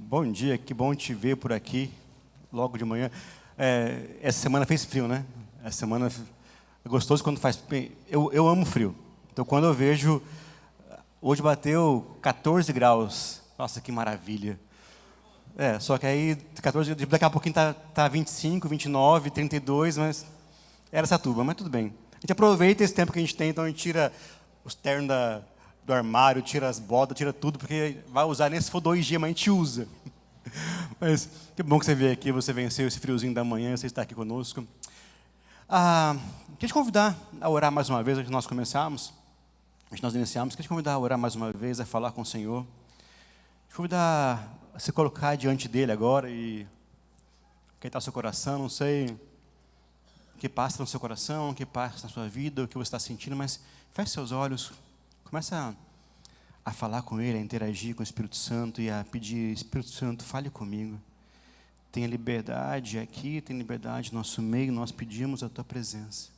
Bom dia, que bom te ver por aqui, logo de manhã. Essa semana fez frio, né? Essa semana é gostoso quando faz... Eu amo frio. Então, quando eu vejo... Hoje bateu 14 graus. Nossa, que maravilha. Só que aí, 14, daqui a pouquinho tá 25, 29, 32, mas era Satuba, mas tudo bem. A gente aproveita esse tempo que a gente tem, então a gente tira os ternos do armário, tira as botas, tira tudo, porque vai usar nem se for 2 dias, mas a gente usa. Mas que bom que você veio aqui, você venceu esse friozinho da manhã, você está aqui conosco. Queria te convidar a orar mais uma vez, antes de nós começarmos, antes de nós iniciarmos. Queria te convidar a orar mais uma vez, a falar com o Senhor. Te convidar a se colocar diante dEle agora e aquietar o seu coração. Não sei o que passa no seu coração, o que passa na sua vida, o que você está sentindo, mas feche seus olhos, começa a falar com Ele, a interagir com o Espírito Santo e a pedir: Espírito Santo, fale comigo. Tenha liberdade aqui, tenha liberdade no nosso meio, nós pedimos a Tua presença.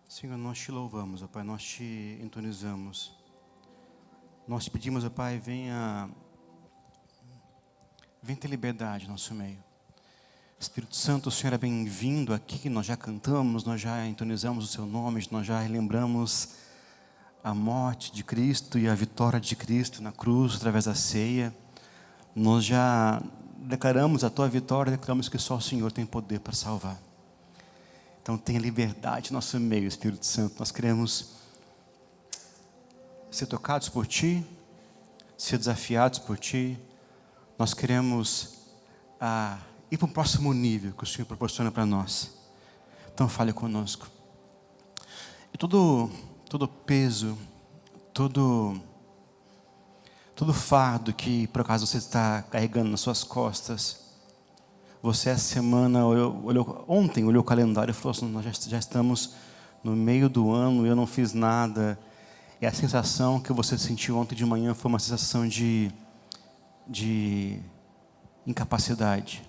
Senhor, nós te louvamos, ó Pai, nós te entonizamos. Nós te pedimos, ó Pai, venha ter liberdade no nosso meio. Espírito Santo, o Senhor é bem-vindo aqui. Nós já cantamos, nós já entonizamos o Seu nome, nós já relembramos a morte de Cristo e a vitória de Cristo na cruz, através da ceia. Nós já declaramos a Tua vitória, declaramos que só o Senhor tem poder para salvar. Então tenha liberdade no nosso meio, Espírito Santo. Nós queremos ser tocados por Ti, ser desafiados por Ti. Nós queremos ir para um próximo nível que o Senhor proporciona para nós. Então fale conosco. E todo peso, todo fardo que por acaso você está carregando nas suas costas, você essa semana ontem olhou o calendário e falou assim: nós já estamos no meio do ano e eu não fiz nada. E a sensação que você sentiu ontem de manhã foi uma sensação de incapacidade.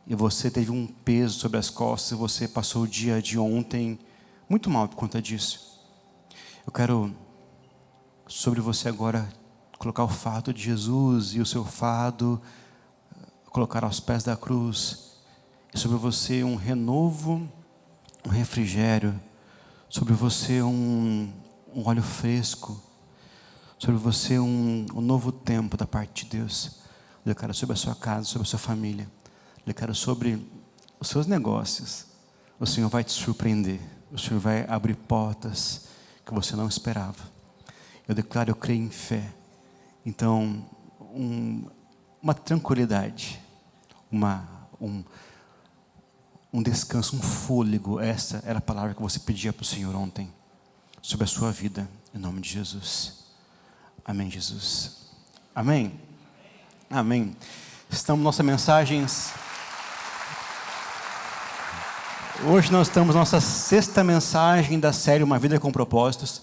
E você teve um peso sobre as costas e você passou o dia de ontem muito mal por conta disso. Eu quero sobre você agora colocar o fardo de Jesus e o seu fardo colocar aos pés da cruz, e sobre você um renovo, um refrigério, sobre você um óleo fresco, sobre você um novo tempo da parte de Deus. Eu quero sobre a sua casa, sobre a sua família, eu quero sobre os seus negócios. O Senhor vai te surpreender, o Senhor vai abrir portas que você não esperava. Eu declaro, eu creio em fé. Então, uma tranquilidade, um descanso, um fôlego. Essa era a palavra que você pedia para o Senhor ontem, sobre a sua vida, em nome de Jesus. Amém, Jesus. Amém. Amém. Estamos nossas mensagens. Hoje nós estamos na nossa 6ª mensagem da série Uma Vida com Propósitos.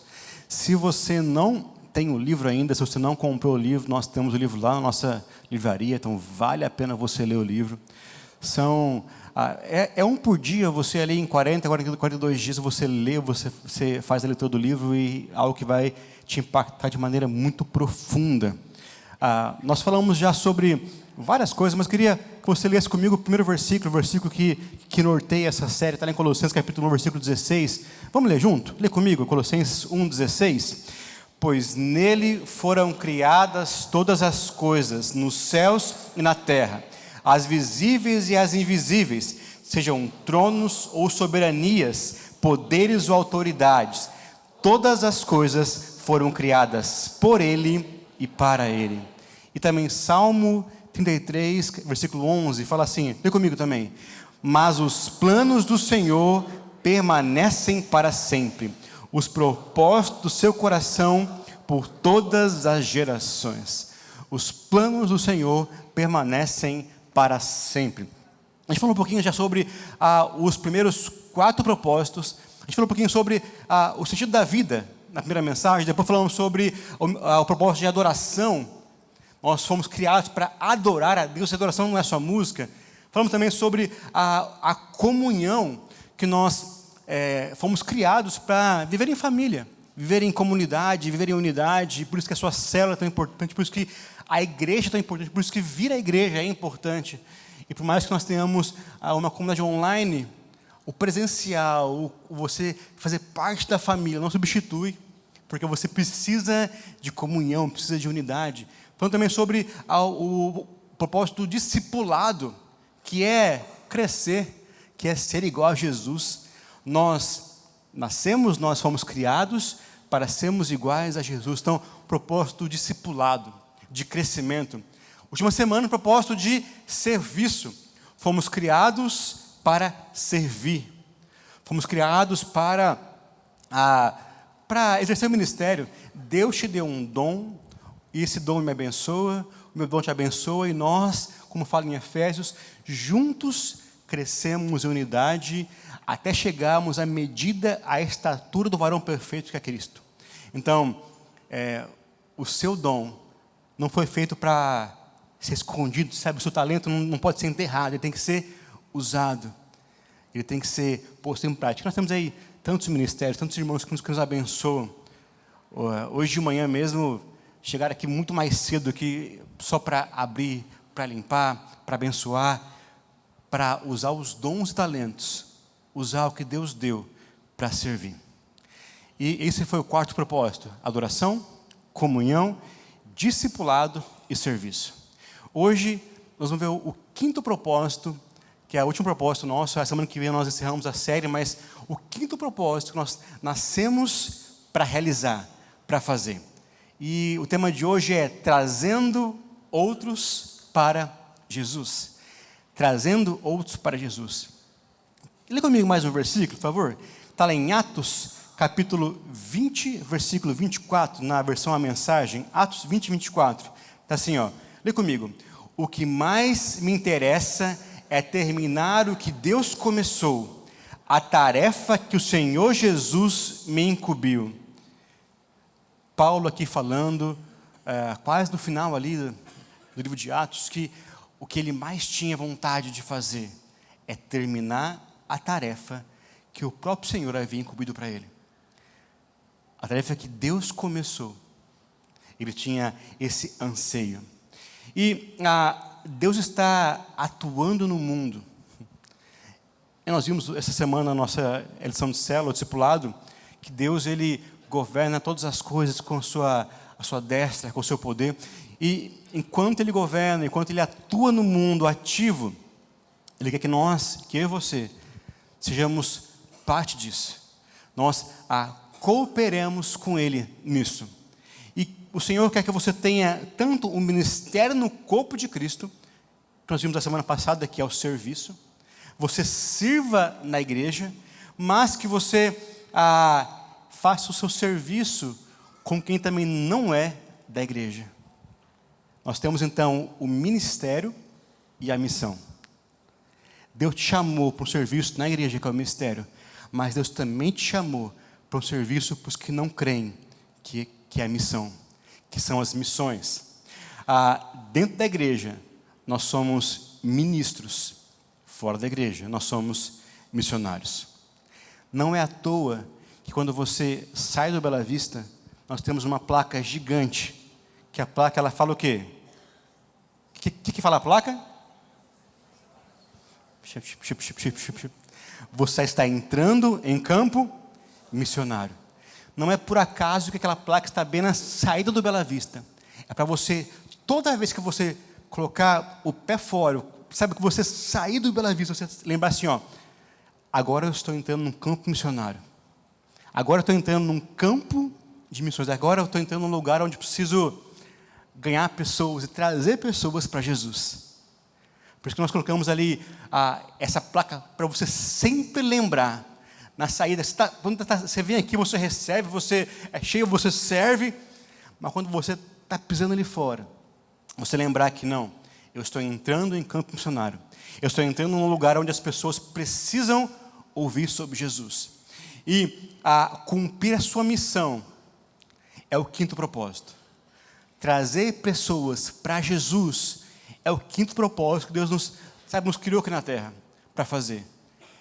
Se você não tem o livro ainda, se você não comprou o livro, nós temos o livro lá na nossa livraria, então vale a pena você ler o livro. É um por dia, você ali em 42 dias, você lê, você faz a leitura do livro, e algo que vai te impactar de maneira muito profunda. Nós falamos já sobre várias coisas, mas queria que você lesse comigo o primeiro versículo, o versículo que norteia essa série, está lá em Colossenses capítulo 1, versículo 16. Vamos ler junto? Lê comigo, Colossenses 1,16. Pois nele foram criadas todas as coisas, nos céus e na terra, as visíveis e as invisíveis, sejam tronos ou soberanias, poderes ou autoridades. Todas as coisas foram criadas por Ele e para Ele. E também Salmo 33, versículo 11, fala assim, lê comigo também. Mas os planos do Senhor permanecem para sempre, os propósitos do seu coração por todas as gerações. Os planos do Senhor permanecem para sempre. A gente falou um pouquinho já sobre os primeiros 4 propósitos. A gente falou um pouquinho sobre o sentido da vida na primeira mensagem. Depois falamos sobre o propósito de adoração. Nós fomos criados para adorar a Deus. A adoração não é só música. Falamos também sobre a comunhão, que nós fomos criados para viver em família, viver em comunidade, viver em unidade. Por isso que a sua célula é tão importante, por isso que a igreja é tão importante, por isso que vir à igreja é importante. E por mais que nós tenhamos uma comunidade online, o presencial, você fazer parte da família, não substitui, porque você precisa de comunhão, precisa de unidade. Falando também sobre o propósito do discipulado, que é crescer, que é ser igual a Jesus. Nós nascemos, nós fomos criados para sermos iguais a Jesus. Então, propósito do discipulado, de crescimento. Última semana, propósito de serviço. Fomos criados para servir. Fomos criados para exercer o ministério. Deus te deu um dom, e esse dom me abençoa, o meu dom te abençoa, e nós, como fala em Efésios, juntos crescemos em unidade até chegarmos à medida, à estatura do varão perfeito que é Cristo. Então, o seu dom não foi feito para ser escondido, sabe? O seu talento não pode ser enterrado, ele tem que ser usado. Ele tem que ser posto em prática. Nós temos aí tantos ministérios, tantos irmãos que nos abençoam. Hoje de manhã mesmo, chegaram aqui muito mais cedo aqui, só para abrir, para limpar, para abençoar, para usar os dons e talentos, usar o que Deus deu para servir. E esse foi o 4º propósito: adoração, comunhão, discipulado e serviço. Hoje nós vamos ver o 5º propósito, que é o último propósito nosso. A semana que vem nós encerramos a série, mas o 5º propósito que nós nascemos para realizar, para fazer. E o tema de hoje é trazendo outros para Jesus. Trazendo outros para Jesus. Lê comigo mais um versículo, por favor. Está lá em Atos, capítulo 20, versículo 24, na versão A Mensagem. Atos 20, 24. Está assim, ó. Lê comigo. O que mais me interessa é terminar o que Deus começou, a tarefa que o Senhor Jesus me incumbiu. Paulo aqui falando, quase no final ali do livro de Atos, que o que ele mais tinha vontade de fazer é terminar a tarefa que o próprio Senhor havia incumbido para ele. A tarefa que Deus começou. Ele tinha esse anseio. E Deus está atuando no mundo. E nós vimos essa semana, na nossa lição de célula, o discipulado, que Deus, Ele governa todas as coisas com a sua destra, com o seu poder. E enquanto Ele governa, enquanto Ele atua no mundo ativo, Ele quer que nós, que eu e você, sejamos parte disso. Nós cooperemos com Ele nisso. E o Senhor quer que você tenha tanto o ministério no corpo de Cristo, que nós vimos a semana passada, que é o serviço. Você sirva na igreja, mas que você faça o seu serviço com quem também não é da igreja. Nós temos então o ministério e a missão. Deus te chamou para um serviço na igreja, que é o ministério, mas Deus também te chamou para um serviço para os que não creem, que é a missão, que são as missões. Dentro da igreja, nós somos ministros. Fora da igreja, nós somos missionários. Não é à toa que quando você sai do Bela Vista, nós temos uma placa gigante, que a placa, ela fala o quê? O que fala a placa? Você está entrando em campo missionário. Não é por acaso que aquela placa está bem na saída do Bela Vista. É para você, toda vez que você colocar o pé fora, sabe, que você sair do Bela Vista, você lembrar assim, ó, agora eu estou entrando num campo missionário. Agora eu estou entrando num campo de missões. Agora eu estou entrando num lugar onde preciso ganhar pessoas e trazer pessoas para Jesus. Por isso que nós colocamos ali essa placa para você sempre lembrar. Na saída, quando você vem aqui, você recebe, você é cheio, você serve. Mas quando você está pisando ali fora, você lembrar que não, Eu estou entrando em campo missionário. Eu estou entrando num lugar onde as pessoas precisam ouvir sobre Jesus. E cumprir a sua missão é o quinto propósito. Trazer pessoas para Jesus é o quinto propósito que Deus nos criou aqui na terra para fazer.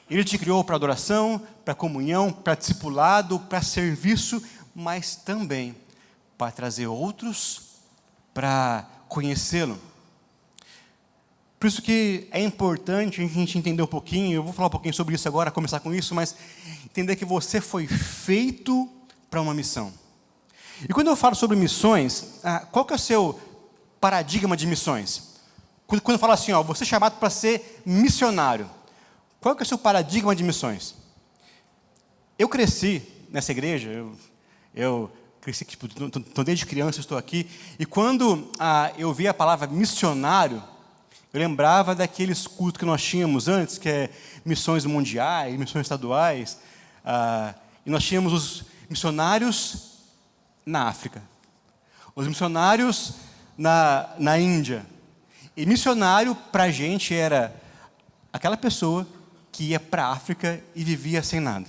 Ele te criou para adoração, para comunhão, para discipulado, para serviço, mas também para trazer outros para conhecê-lo. Por isso que é importante a gente entender um pouquinho, eu vou falar um pouquinho sobre isso agora, começar com isso, mas entender que você foi feito para uma missão. E quando eu falo sobre missões, qual que é o seu paradigma de missões? Quando eu falo assim, você é chamado para ser missionário, qual que é o seu paradigma de missões? Eu cresci nessa igreja, eu cresci, desde criança estou aqui, e quando eu vi a palavra missionário, eu lembrava daqueles cultos que nós tínhamos antes, que é missões mundiais, missões estaduais, e nós tínhamos os missionários na África, os missionários na Índia. E missionário para a gente era aquela pessoa que ia para a África e vivia sem nada.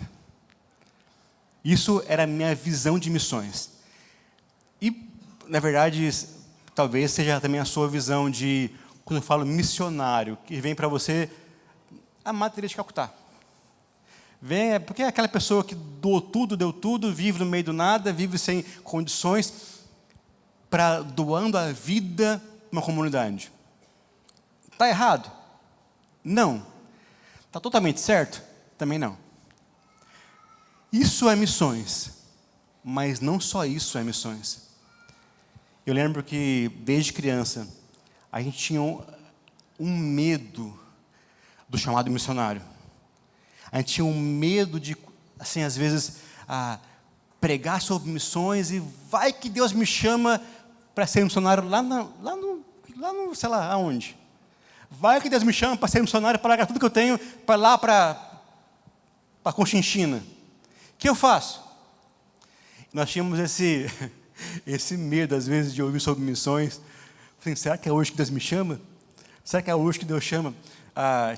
Isso era a minha visão de missões. E, na verdade, talvez seja também a sua visão de, quando eu falo missionário, que vem para você a Maria de Calcutá. Porque é aquela pessoa que doou tudo, deu tudo, vive no meio do nada, vive sem condições, doando a vida para uma comunidade. Está errado? Não. Está totalmente certo? Também não. Isso é missões, mas não só isso é missões. Eu lembro que, desde criança, a gente tinha um medo do chamado missionário. A gente tinha um medo de, assim, às vezes, pregar sobre missões e vai que Deus me chama para ser missionário lá no, sei lá, aonde. Vai que Deus me chama para ser missionário, para largar tudo que eu tenho, para lá, para Conchinchina. O que eu faço? Nós tínhamos esse medo, às vezes, de ouvir sobre missões. Falei, será que é hoje que Deus me chama? Será que é hoje que Deus chama?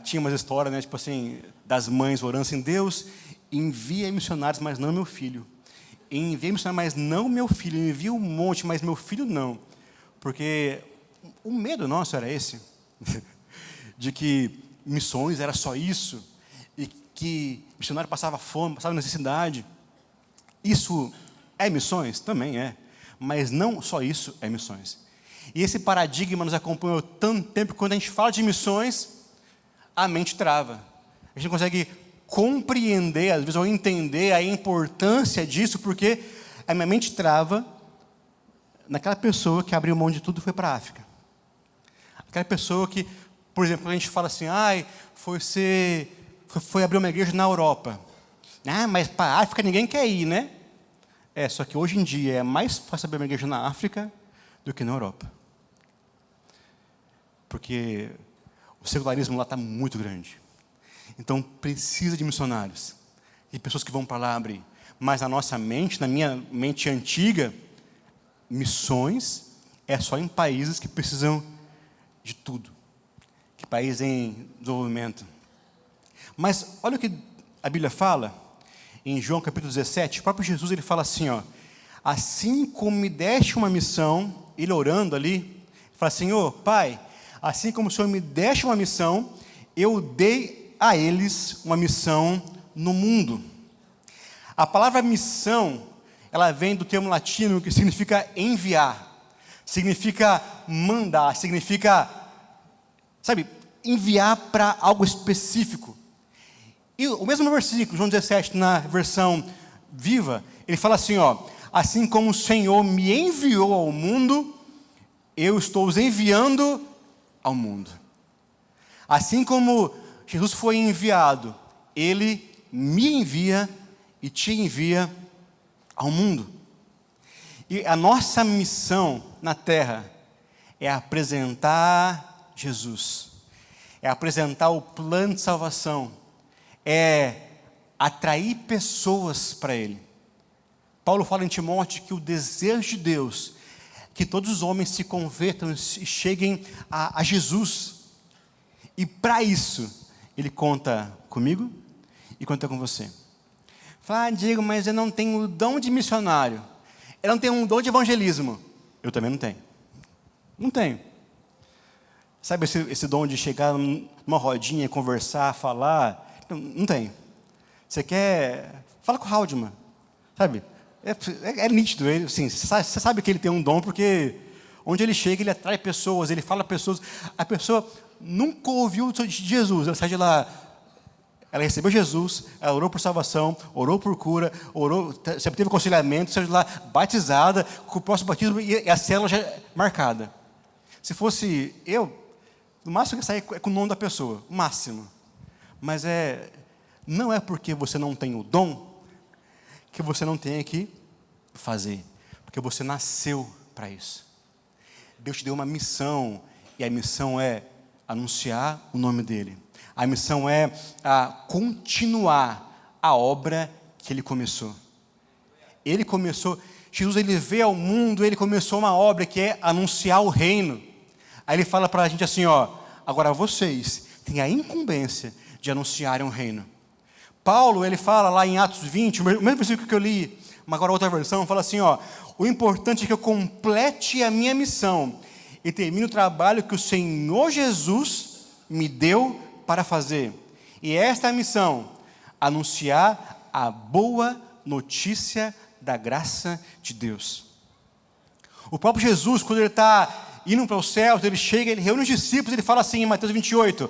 Tinha umas histórias, né, tipo assim, das mães orando assim, Deus, envia missionários, mas não meu filho. Envia missionários, mas não meu filho. Envia um monte, mas meu filho não. Porque o medo nosso era esse. De que missões era só isso. E que missionário passava fome, passava necessidade. Isso é missões? Também é. Mas não só isso é missões. E esse paradigma nos acompanhou tanto tempo que quando a gente fala de missões, a mente trava. A gente não consegue compreender, às vezes, ou entender a importância disso, porque a minha mente trava naquela pessoa que abriu mão de tudo e foi para a África. Aquela pessoa que, por exemplo, a gente fala assim, foi abrir uma igreja na Europa. Mas para a África ninguém quer ir, né? Só que hoje em dia é mais fácil abrir uma igreja na África do que na Europa. Porque o secularismo lá está muito grande. Então precisa de missionários. E pessoas que vão para lá abrir. Mas na nossa mente, na minha mente antiga, missões é só em países que precisam de tudo. Que país em desenvolvimento. Mas olha o que a Bíblia fala em João capítulo 17, o próprio Jesus ele fala assim, assim como me deste uma missão, ele orando ali, ele fala, Senhor, Pai, assim como o Senhor me deste uma missão, eu dei a eles uma missão no mundo. A palavra missão, ela vem do termo latino que significa enviar, significa mandar, significa, enviar para algo específico. E o mesmo versículo, João 17, na versão viva, ele fala assim, assim como o Senhor me enviou ao mundo, eu estou os enviando ao mundo. Assim como Jesus foi enviado, Ele me envia e te envia ao mundo. E a nossa missão na terra é apresentar Jesus, é apresentar o plano de salvação, é atrair pessoas para Ele. Paulo fala em Timóteo que o desejo de Deus que todos os homens se convertam e cheguem a Jesus. E para isso, Ele conta comigo e conta com você. Fala, Diego, mas eu não tenho o dom de missionário. Eu não tenho um dom de evangelismo. Eu também não tenho. Não tenho. Sabe esse dom de chegar numa rodinha, conversar, falar? Não tenho. Você quer... Fala com o Haldeman. Sabe? É nítido. Assim, você sabe que ele tem um dom, porque onde ele chega, ele atrai pessoas, ele fala pessoas. A pessoa nunca ouviu de Jesus. Ela sai de lá, ela recebeu Jesus, ela orou por salvação, orou por cura, sempre teve aconselhamento, saiu de lá batizada, com o próximo batismo e a célula já marcada. Se fosse eu, no máximo que sair é com o nome da pessoa, o máximo. Mas não é porque você não tem o dom que você não tem que fazer, porque você nasceu para isso. Deus te deu uma missão, e a missão é anunciar o nome dEle. A missão é continuar a obra que Ele começou. Ele começou, Jesus, Ele veio ao mundo, Ele começou uma obra que é anunciar o reino. Aí Ele fala para a gente assim, agora vocês têm a incumbência de anunciarem o reino. Paulo, ele fala lá em Atos 20, o mesmo versículo que eu li, mas agora outra versão, fala assim, o importante é que eu complete a minha missão e termine o trabalho que o Senhor Jesus me deu para fazer. E esta é a missão, anunciar a boa notícia da graça de Deus. O próprio Jesus, quando ele está indo para os céus, ele chega, ele reúne os discípulos, ele fala assim em Mateus 28,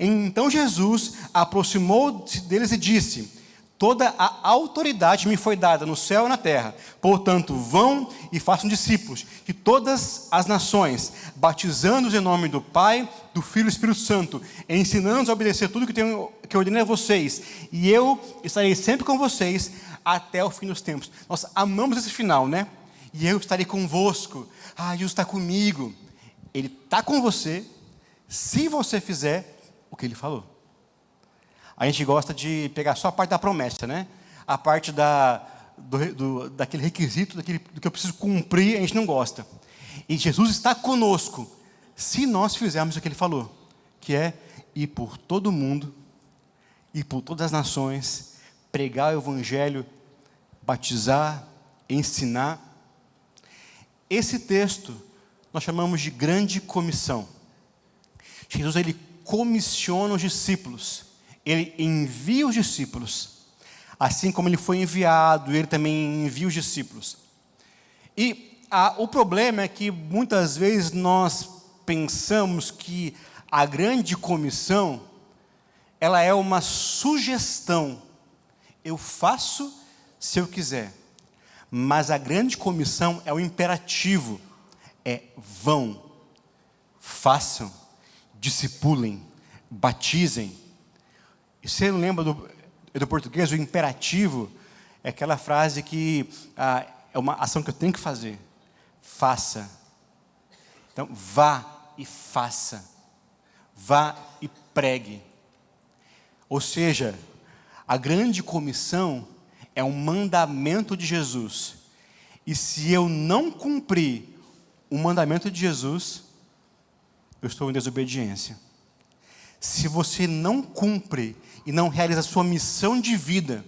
então Jesus aproximou-se deles e disse, toda a autoridade me foi dada no céu e na terra, portanto vão e façam discípulos de todas as nações, batizando-os em nome do Pai, do Filho e do Espírito Santo, ensinando-os a obedecer tudo que eu ordenei a vocês, e eu estarei sempre com vocês até o fim dos tempos. Nós amamos esse final, né? E eu estarei convosco. Jesus está comigo. Ele está com você, se você fizer o que Ele falou. A gente gosta de pegar só a parte da promessa, né? A parte daquele requisito, do que eu preciso cumprir, a gente não gosta. E Jesus está conosco, se nós fizermos o que Ele falou, que é ir por todo o mundo, ir por todas as nações, pregar o Evangelho, batizar, ensinar. Esse texto nós chamamos de grande comissão. Jesus, Ele comissiona os discípulos, Ele envia os discípulos, assim como Ele foi enviado, Ele também envia os discípulos. E o problema é que muitas vezes nós pensamos que a grande comissão, ela é uma sugestão, eu faço se eu quiser, mas a grande comissão é o imperativo, vão, façam, discipulem, batizem. E você não lembra do português, o imperativo é aquela frase que é uma ação que eu tenho que fazer. Faça. Então, vá e faça. Vá e pregue. Ou seja, a grande comissão é um mandamento de Jesus. E se eu não cumprir o mandamento de Jesus, eu estou em desobediência. Se você não cumpre e não realiza a sua missão de vida,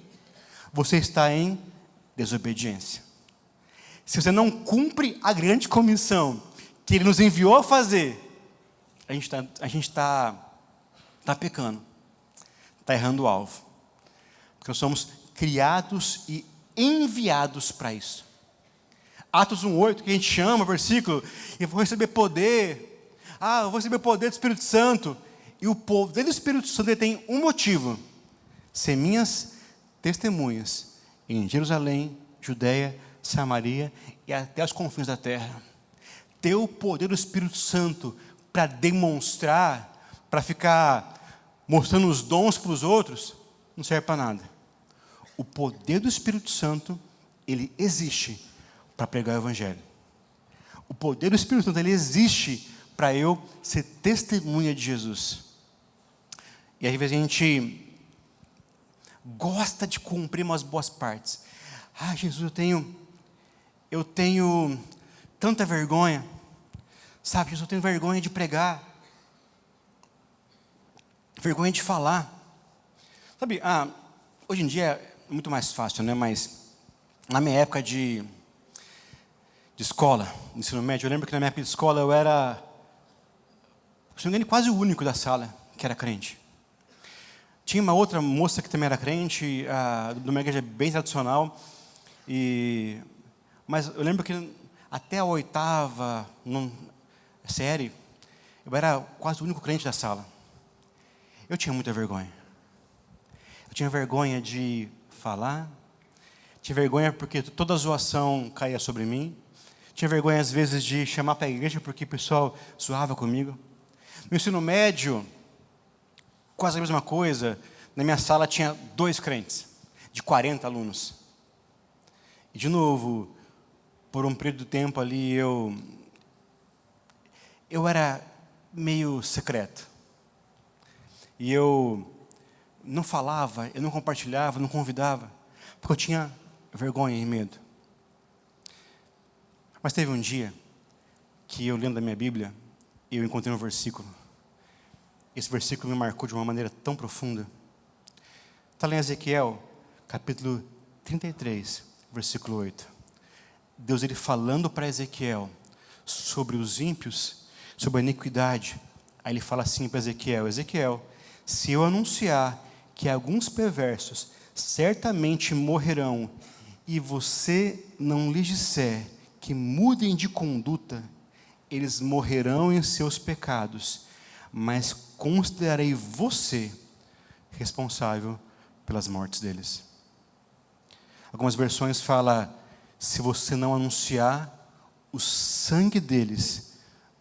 você está em desobediência. Se você não cumpre a grande comissão que Ele nos enviou a fazer, a gente está pecando, está errando o alvo. Porque nós somos criados e enviados para isso. Atos 1:8, que a gente chama, versículo, eu vou receber poder. Eu vou receber o poder do Espírito Santo. E o poder do Espírito Santo ele tem um motivo: ser minhas testemunhas em Jerusalém, Judeia, Samaria e até os confins da terra. Ter o poder do Espírito Santo para demonstrar, para ficar mostrando os dons para os outros, não serve para nada. O poder do Espírito Santo, ele existe para pregar o Evangelho. O poder do Espírito Santo, ele existe para eu ser testemunha de Jesus. E às vezes a gente gosta de cumprir umas boas partes. Jesus, eu tenho tanta vergonha. Sabe, eu tenho vergonha de pregar. Vergonha de falar. Sabe, hoje em dia é muito mais fácil, né? Mas na minha época de escola, ensino médio, eu lembro que na minha época de escola eu era, se não me engano, quase o único da sala que era crente. Tinha uma outra moça que também era crente, de uma igreja bem tradicional, mas eu lembro que até a 8ª série, eu era quase o único crente da sala. Eu tinha muita vergonha. Eu tinha vergonha de falar, tinha vergonha porque toda a zoação caía sobre mim, tinha vergonha às vezes de chamar para a igreja porque o pessoal zoava comigo. No ensino médio, quase a mesma coisa. Na minha sala tinha 2 crentes, de 40 alunos. E de novo, por um período de tempo ali, eu era meio secreto. E eu não falava, eu não compartilhava, não convidava, porque eu tinha vergonha e medo. Mas teve um dia que eu, lendo a minha Bíblia, eu encontrei um versículo. Esse versículo me marcou de uma maneira tão profunda. Está lá em Ezequiel, capítulo 33, versículo 8. Deus, ele falando para Ezequiel sobre os ímpios, sobre a iniquidade. Aí ele fala assim para Ezequiel: Ezequiel, se eu anunciar que alguns perversos certamente morrerão, e você não lhes disser que mudem de conduta, eles morrerão em seus pecados, mas considerarei você responsável pelas mortes deles. Algumas versões falam: se você não anunciar, o sangue deles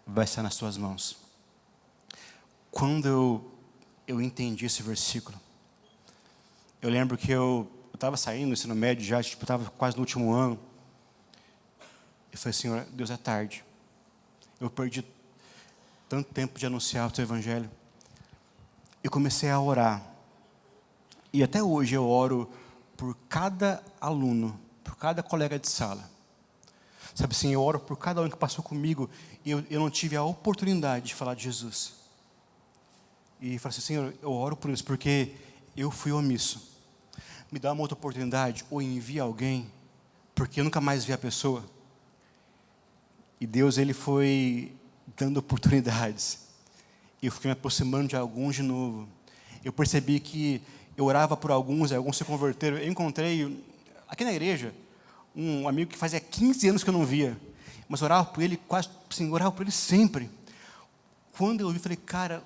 vai estar nas suas mãos. Quando eu entendi esse versículo, eu lembro que eu estava saindo do ensino médio já, estava quase no último ano. Eu falei: Senhor, Deus, é tarde. Eu perdi tanto tempo de anunciar o teu evangelho. Eu comecei a orar. E até hoje eu oro por cada aluno, por cada colega de sala. Sabe assim, eu oro por cada um que passou comigo e eu não tive a oportunidade de falar de Jesus. E falei assim: Senhor, eu oro por isso, porque eu fui omisso. Me dá uma outra oportunidade, ou envia alguém, porque eu nunca mais vi a pessoa. E Deus, ele foi dando oportunidades. Eu fui me aproximando de alguns de novo. Eu percebi que eu orava por alguns, e alguns se converteram. Eu encontrei, aqui na igreja, um amigo que fazia 15 anos que eu não via. Mas orava por ele, quase assim, orava por ele sempre. Quando eu vi, falei: cara,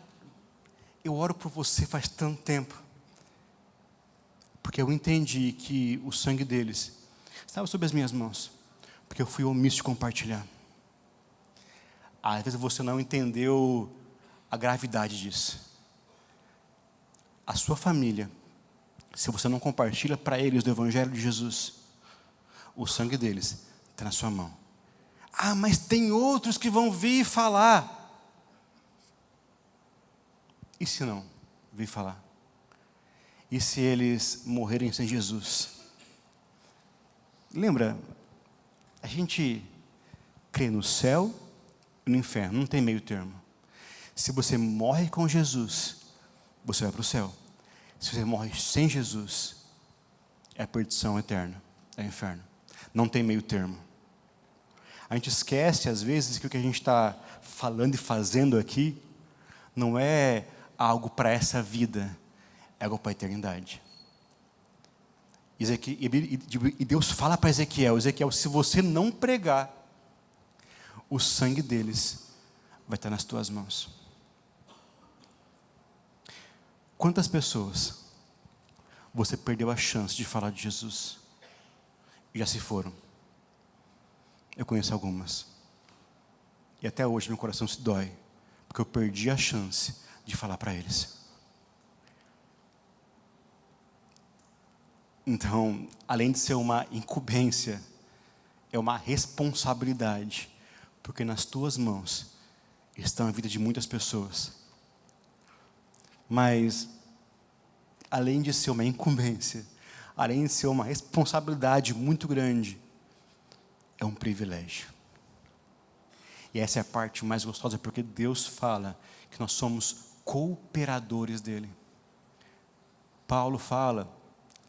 eu oro por você faz tanto tempo. Porque eu entendi que o sangue deles estava sobre as minhas mãos. Porque eu fui omisso de compartilhar. Às vezes você não entendeu a gravidade disso. A sua família, se você não compartilha para eles do Evangelho de Jesus, o sangue deles está na sua mão. Mas tem outros que vão vir falar. E se não vir falar? E se eles morrerem sem Jesus? Lembra, a gente crê no céu e no inferno, não tem meio termo. Se você morre com Jesus, você vai para o céu. Se você morre sem Jesus, é a perdição eterna, é o inferno. Não tem meio termo. A gente esquece às vezes que o que a gente está falando e fazendo aqui não é algo para essa vida, é algo para a eternidade. E Deus fala para Ezequiel: Ezequiel, se você não pregar, o sangue deles vai estar nas tuas mãos. Quantas pessoas você perdeu a chance de falar de Jesus e já se foram? Eu conheço algumas. E até hoje meu coração se dói, porque eu perdi a chance de falar para eles. Então, além de ser uma incumbência, é uma responsabilidade, porque nas tuas mãos está a vida de muitas pessoas. Mas, além de ser uma incumbência, além de ser uma responsabilidade muito grande, é um privilégio. E essa é a parte mais gostosa, porque Deus fala que nós somos cooperadores dele. Paulo fala,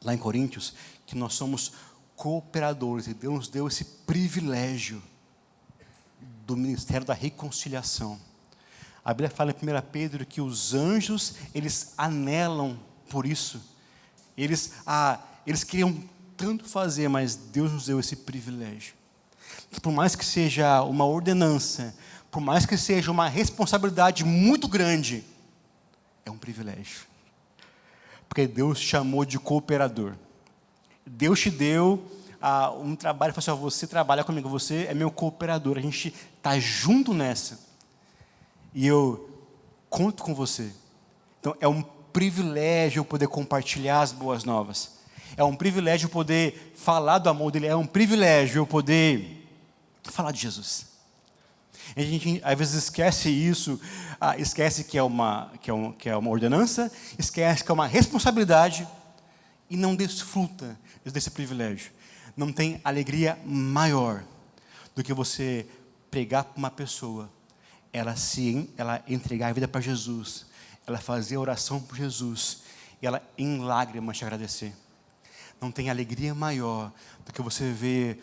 lá em Coríntios, que nós somos cooperadores, e Deus nos deu esse privilégio do ministério da reconciliação. A Bíblia fala em 1 Pedro que os anjos, eles anelam por isso. Eles queriam tanto fazer, mas Deus nos deu esse privilégio. Por mais que seja uma ordenança, por mais que seja uma responsabilidade muito grande, é um privilégio. Porque Deus te chamou de cooperador. Deus te deu um trabalho, falou assim, você trabalha comigo, você é meu cooperador, a gente está junto nessa. E eu conto com você. Então é um privilégio eu poder compartilhar as boas novas. É um privilégio eu poder falar do amor dele, é um privilégio eu poder falar de Jesus. A gente às vezes esquece isso, esquece que é uma ordenança, esquece que é uma responsabilidade e não desfruta desse privilégio. Não tem alegria maior do que você pregar para uma pessoa, ela entregar a vida para Jesus, ela fazer a oração por Jesus e ela em lágrimas te agradecer. Não tem alegria maior do que você ver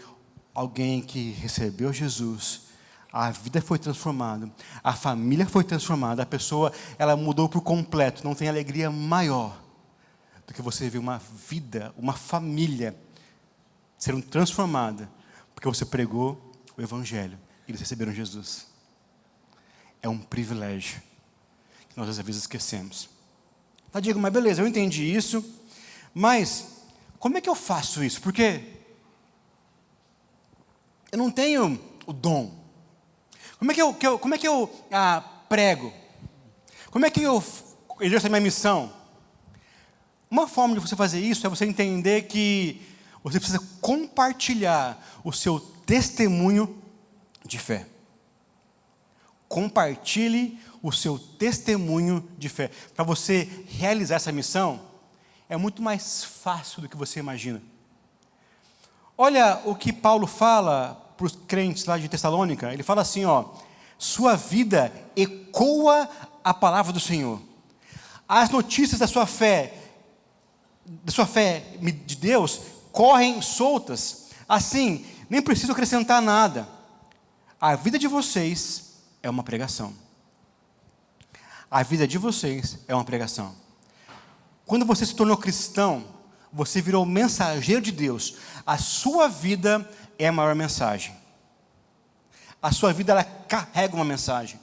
alguém que recebeu Jesus, a vida foi transformada, a família foi transformada, a pessoa ela mudou por completo. Não tem alegria maior do que você ver uma vida, uma família sendo transformada, porque você pregou o Evangelho e eles receberam Jesus. É um privilégio que nós às vezes esquecemos. Tá, Diego, mas beleza, eu entendi isso, mas como é que eu faço isso? Porque eu não tenho o dom. Como é que eu prego? Como é que eu exerço a minha missão? Uma forma de você fazer isso é você entender que você precisa compartilhar o seu testemunho de fé. Compartilhe o seu testemunho de fé. Para você realizar essa missão, é muito mais fácil do que você imagina. Olha o que Paulo fala para os crentes lá de Tessalônica. Ele fala assim, sua vida ecoa a palavra do Senhor. As notícias da sua fé de Deus, correm soltas. Assim, nem preciso acrescentar nada. A vida de vocês é uma pregação. A vida de vocês é uma pregação. Quando você se tornou cristão, você virou mensageiro de Deus. A sua vida é a maior mensagem. A sua vida, ela carrega uma mensagem.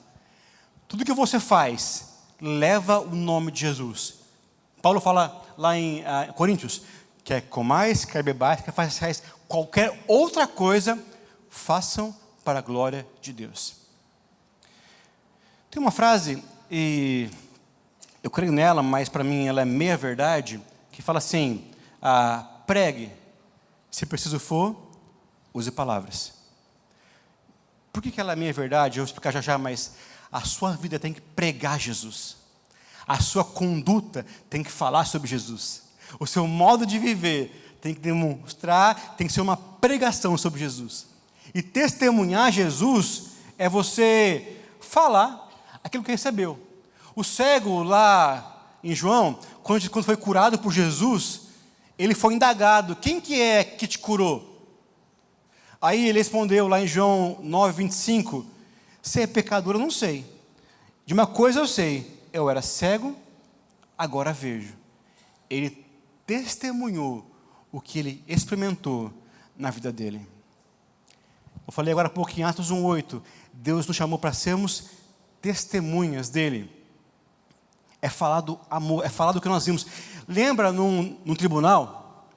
Tudo que você faz, leva o nome de Jesus. Paulo fala lá em Coríntios, quer comais, quer bebais, quer façais qualquer outra coisa, façam para a glória de Deus. Tem uma frase, e eu creio nela, mas para mim ela é meia verdade, que fala assim, pregue, se preciso for, use palavras. Por que ela é meia verdade? Eu vou explicar já, mas a sua vida tem que pregar Jesus. A sua conduta tem que falar sobre Jesus. O seu modo de viver tem que demonstrar, tem que ser uma pregação sobre Jesus. E testemunhar Jesus é você falar aquilo que recebeu. O cego lá em João, quando foi curado por Jesus, ele foi indagado, quem que é que te curou? Aí ele respondeu lá em João 9:25, se é pecador eu não sei. De uma coisa eu sei, eu era cego, agora vejo. Ele testemunhou o que ele experimentou na vida dele. Eu falei agora há pouco em Atos 1:8, Deus nos chamou para sermos testemunhas dele. É falar do amor, é falar do que nós vimos. Lembra num tribunal?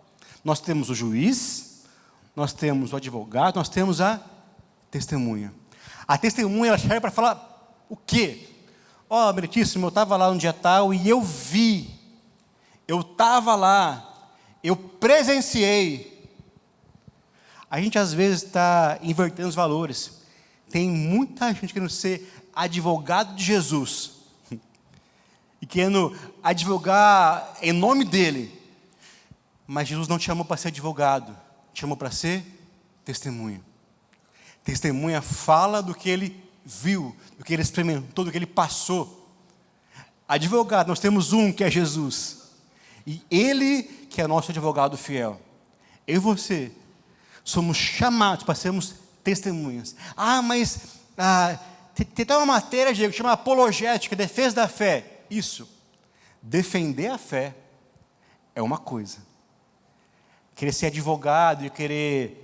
Nós temos o juiz, nós temos o advogado, nós temos a testemunha. A testemunha, ela serve para falar o quê? Meritíssimo, eu estava lá no dia tal e eu vi. Eu estava lá. Eu presenciei. A gente às vezes está invertendo os valores. Tem muita gente querendo ser advogado de Jesus. E querendo advogar em nome dele. Mas Jesus não te chamou para ser advogado. Te chamou para ser testemunha. Testemunha fala do que ele viu, do que ele experimentou, do que ele passou. Advogado, nós temos um que é Jesus. E ele que é nosso advogado fiel. Eu e você somos chamados para sermos testemunhas. Mas tem uma matéria, Diego, que chama apologética, defesa da fé. Isso. Defender a fé é uma coisa. Querer ser advogado e querer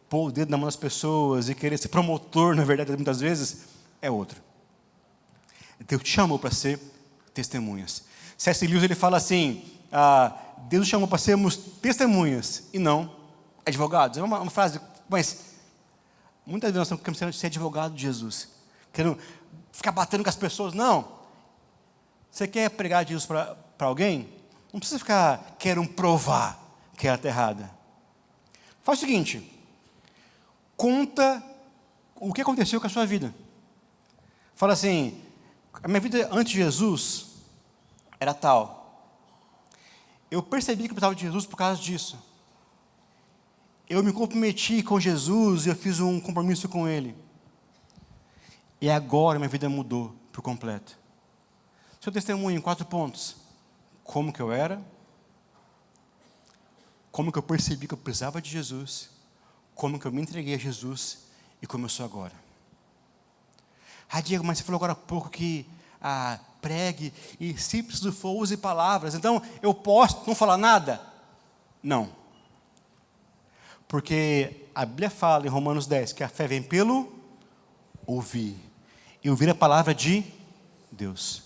pôr o dedo na mão das pessoas e querer ser promotor, na verdade, muitas vezes, é outra. Deus te chamou para ser testemunhas. C.S. Lewis, ele fala assim, Deus nos chamou para sermos testemunhas e não advogados. É uma frase, mas muitas vezes nós estamos querendo ser advogado de Jesus, querendo ficar batendo com as pessoas. Não. Você quer pregar Jesus para alguém? Não precisa ficar querendo provar que ela está errada. Faz o seguinte, conta o que aconteceu com a sua vida. Fala assim, a minha vida antes de Jesus era tal. Eu percebi que eu precisava de Jesus por causa disso. Eu me comprometi com Jesus e eu fiz um compromisso com Ele. E agora minha vida mudou por completo. Seu testemunho em 4 pontos. Como que eu era? Como que eu percebi que eu precisava de Jesus? Como que eu me entreguei a Jesus? E como eu sou agora? Diego, mas você falou agora há pouco que pregue e se preciso for use palavras. Então eu posso não falar nada? Não. Porque a Bíblia fala em Romanos 10 que a fé vem pelo ouvir. E ouvir a palavra de Deus.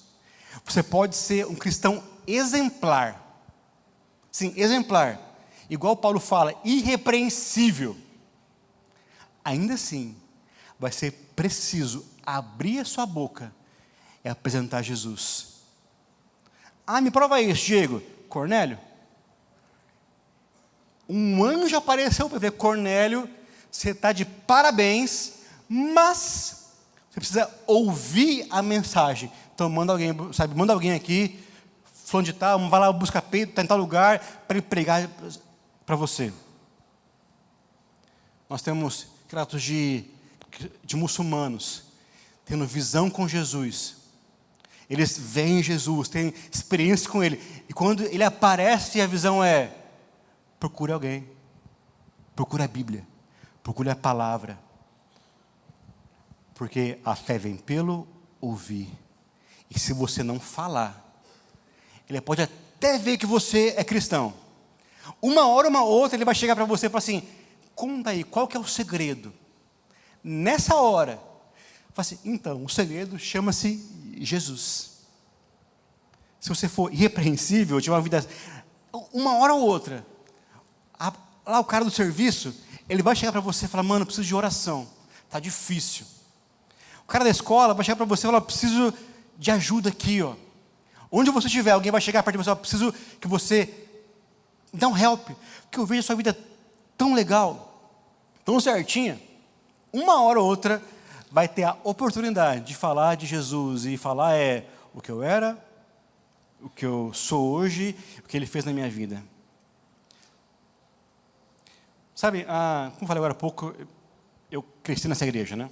Você pode ser um cristão exemplar. Sim, exemplar. Igual Paulo fala, irrepreensível. Ainda assim, vai ser preciso abrir a sua boca e apresentar Jesus. Me prova isso, Diego. Cornélio. Um anjo apareceu para ver, Cornélio, você está de parabéns, mas você precisa ouvir a mensagem. Então manda alguém aqui, fulano de tal, vai lá buscar Pedro, está em tal lugar, para ele pregar para você. Nós temos relatos de muçulmanos, tendo visão com Jesus. Eles veem Jesus, têm experiência com Ele. E quando Ele aparece, a visão é, procure alguém. Procure a Bíblia. Procure a palavra. Porque a fé vem pelo ouvir. E se você não falar, Ele pode até ver que você é cristão. Uma hora, uma outra, Ele vai chegar para você e falar assim, conta aí, qual que é o segredo? Nessa hora, fala assim, então, o segredo chama-se Jesus. Se você for irrepreensível, tiver uma vida, uma hora ou outra, lá o cara do serviço, ele vai chegar para você e falar, mano, eu preciso de oração, está difícil. O cara da escola vai chegar para você e falar, preciso de ajuda aqui, ó. Onde você estiver, alguém vai chegar perto de você, eu preciso que você dê um help, porque eu vejo a sua vida tão legal, tão certinha. Uma hora ou outra, vai ter a oportunidade de falar de Jesus e falar o que eu era, o que eu sou hoje, o que Ele fez na minha vida. Sabe, como eu falei agora há pouco, eu cresci nessa igreja, né?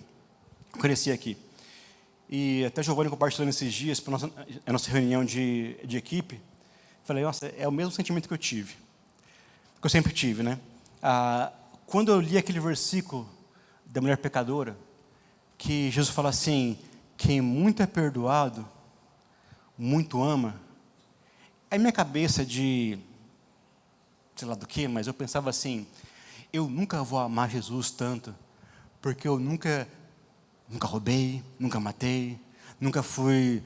Eu cresci aqui. E até Giovanni compartilhando esses dias, para a nossa reunião de equipe, falei, nossa, é o mesmo sentimento que eu tive. Que eu sempre tive, né? Quando eu li aquele versículo da mulher pecadora, que Jesus fala assim, quem muito é perdoado, muito ama. Aí minha cabeça de, sei lá do que, mas eu pensava assim, eu nunca vou amar Jesus tanto, porque eu nunca roubei, nunca matei, nunca fui,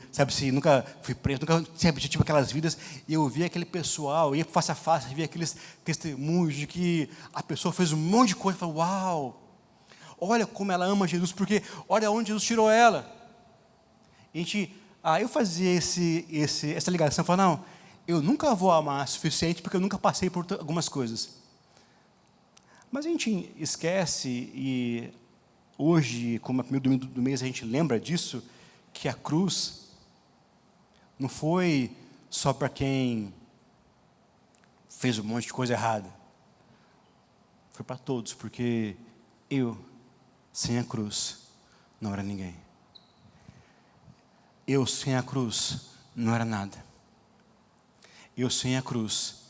nunca fui preso, nunca tive aquelas vidas, e eu via aquele pessoal, ia face a face, via aqueles testemunhos de que a pessoa fez um monte de coisa, e falava, uau, olha como ela ama Jesus, porque olha onde Jesus tirou ela. Eu fazia essa ligação, falava, não, eu nunca vou amar o suficiente, porque eu nunca passei por algumas coisas. Mas a gente esquece, e hoje, como é o primeiro domingo do mês, a gente lembra disso, que a cruz não foi só para quem fez um monte de coisa errada. Foi para todos, porque eu, sem a cruz, não era ninguém. eu sem a cruz não era nada. Eu sem a cruz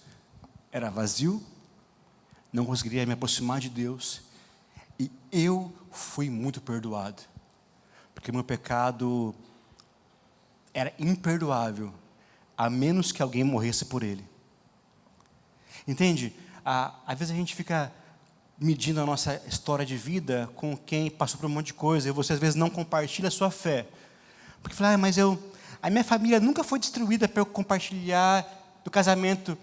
era vazio, não conseguiria me aproximar de Deus, e eu fui muito perdoado, porque meu pecado era imperdoável, a menos que alguém morresse por ele. Entende? Às vezes a gente fica medindo a nossa história de vida com quem passou por um monte de coisa, e você às vezes não compartilha a sua fé, porque fala, mas a minha família nunca foi destruída para eu compartilhar do casamento,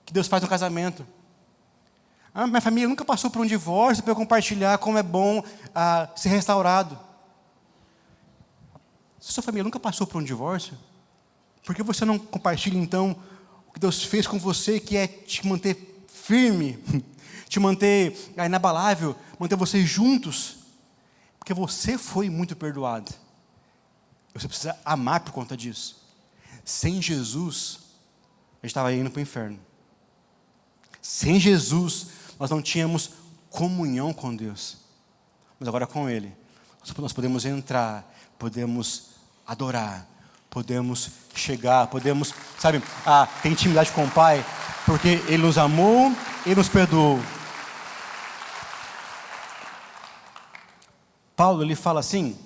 que Deus faz no casamento. Minha família nunca passou por um divórcio para eu compartilhar como é bom ser restaurado. Se sua família nunca passou por um divórcio, por que você não compartilha então o que Deus fez com você, que é te manter firme, te manter inabalável, manter vocês juntos? Porque você foi muito perdoado. Você precisa amar por conta disso. Sem Jesus, a gente estava indo para o inferno. Sem Jesus, nós não tínhamos comunhão com Deus. Mas agora com Ele, nós podemos entrar, podemos adorar, podemos chegar, podemos, ter intimidade com o Pai, porque Ele nos amou, Ele nos perdoou. Paulo, ele fala assim,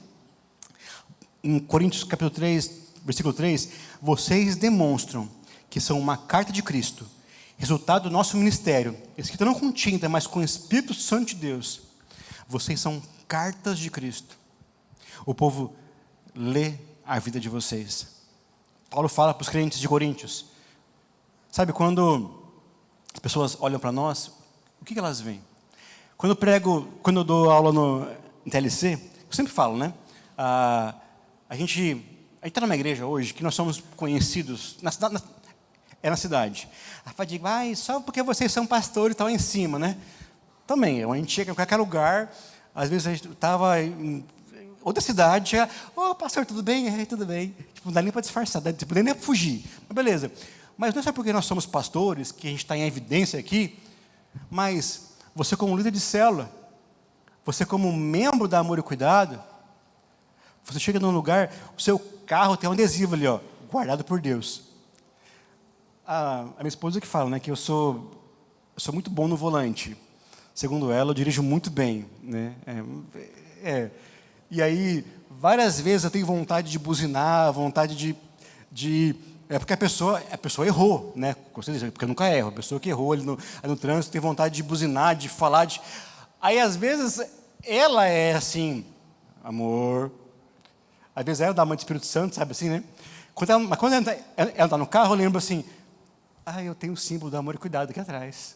em Coríntios capítulo 3, versículo 3, vocês demonstram que são uma carta de Cristo, resultado do nosso ministério, escrita não com tinta, mas com o Espírito Santo de Deus. Vocês são cartas de Cristo. O povo lê a vida de vocês. Paulo fala para os crentes de Coríntios. Sabe, quando as pessoas olham para nós, o que elas veem? Quando eu dou aula no TLC, eu sempre falo, né? A gente está numa igreja hoje que nós somos conhecidos na cidade. A fala diz, só porque vocês são pastores e estão em cima, né? Também, a gente chega em qualquer lugar, às vezes a gente estava em outra cidade, chega, pastor, tudo bem? Tudo bem. Tipo, não dá nem para disfarçar, nem para fugir. Mas beleza. Mas não é só porque nós somos pastores, que a gente está em evidência aqui, mas você como líder de célula, você como membro da Amor e Cuidado, você chega num lugar, o seu carro tem um adesivo ali, guardado por Deus. A minha esposa que fala, né, que eu sou muito bom no volante. Segundo ela, eu dirijo muito bem, né? E aí, várias vezes eu tenho vontade de buzinar, vontade porque a pessoa errou, né? Porque eu nunca erro. A pessoa que errou ali no trânsito tem vontade de buzinar, de falar. Aí, às vezes, ela é assim, amor. Às vezes ela dá uma de Espírito Santo, sabe assim, né? Mas quando ela está no carro, eu lembro assim, eu tenho o símbolo do Amor e Cuidado aqui atrás.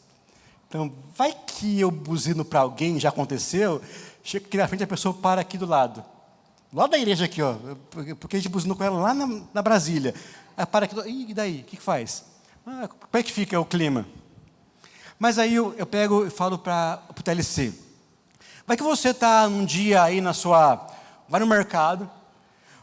Então, vai que eu buzino para alguém, já aconteceu, chega aqui na frente, a pessoa para aqui do lado da igreja aqui, porque a gente buzinou com ela lá na Brasília. Aí para aqui, e daí? O que faz? Como é que fica o clima? Mas aí eu pego e falo para o TLC. Vai que você está um dia aí vai no mercado,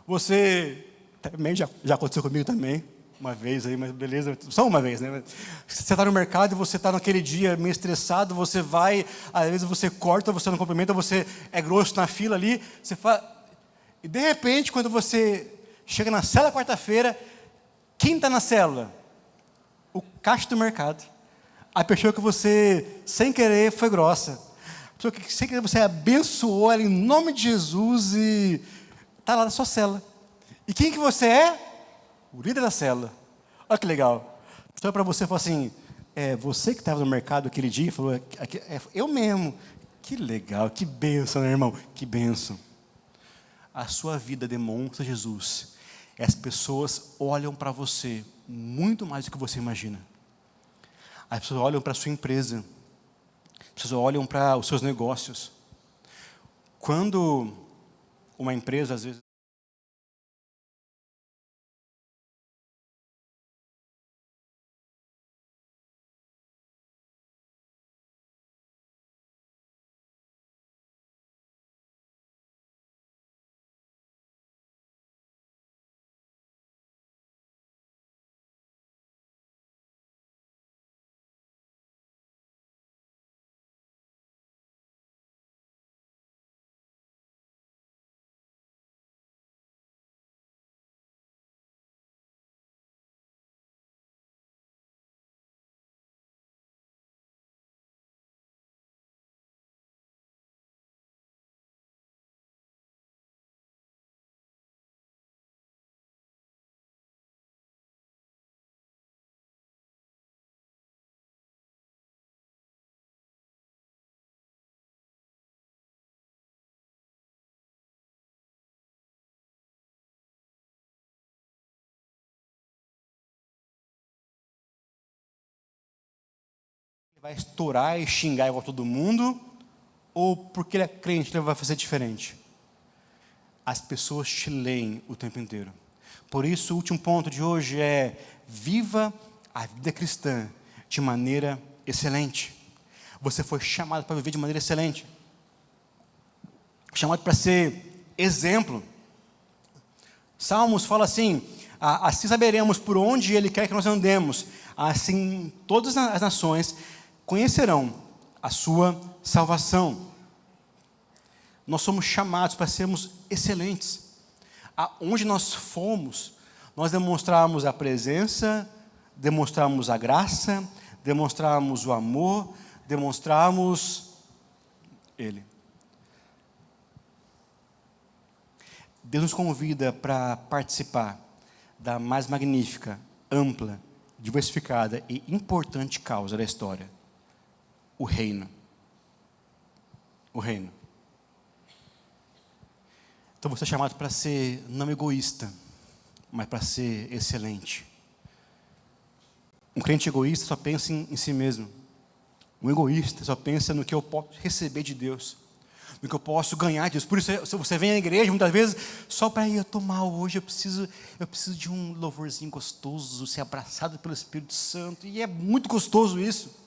você, também já aconteceu comigo também, uma vez aí, mas beleza, só uma vez, né? Você está no mercado e você está naquele dia meio estressado, você vai, às vezes você corta, você não cumprimenta, você é grosso na fila ali, você fala, e de repente, quando você chega na célula quarta-feira, quem está na célula? O caixa do mercado. A pessoa que você, sem querer, foi grossa. A pessoa que, sem querer, você abençoou ela em nome de Jesus e está lá na sua célula. E quem que você é? O líder da célula. Olha que legal. Então, para você, falou assim, você que estava no mercado aquele dia, falou, eu mesmo. Que legal, que bênção, né, irmão? Que bênção. A sua vida demonstra Jesus. As pessoas olham para você muito mais do que você imagina. As pessoas olham para a sua empresa. As pessoas olham para os seus negócios. Quando uma empresa, às vezes, vai estourar e xingar igual todo mundo, ou porque ele é crente, ele vai fazer diferente? As pessoas te leem o tempo inteiro. Por isso, o último ponto de hoje é: viva a vida cristã de maneira excelente. Você foi chamado para viver de maneira excelente. Chamado para ser exemplo. Salmos fala assim: assim saberemos por onde Ele quer que nós andemos. Assim todas as nações conhecerão a sua salvação. Nós somos chamados para sermos excelentes. Aonde nós fomos, nós demonstramos a presença, demonstramos a graça, demonstramos o amor, demonstramos Ele. Deus nos convida para participar da mais magnífica, ampla, diversificada e importante causa da história: o reino. O reino. Então você é chamado para ser não egoísta, mas para ser excelente. Um crente egoísta só pensa em si mesmo. Um egoísta só pensa no que eu posso receber de Deus, no que eu posso ganhar de Deus. Por isso, se você vem à igreja, muitas vezes, só para ir, eu estou mal hoje, eu preciso de um louvorzinho gostoso, ser abraçado pelo Espírito Santo, e é muito gostoso isso.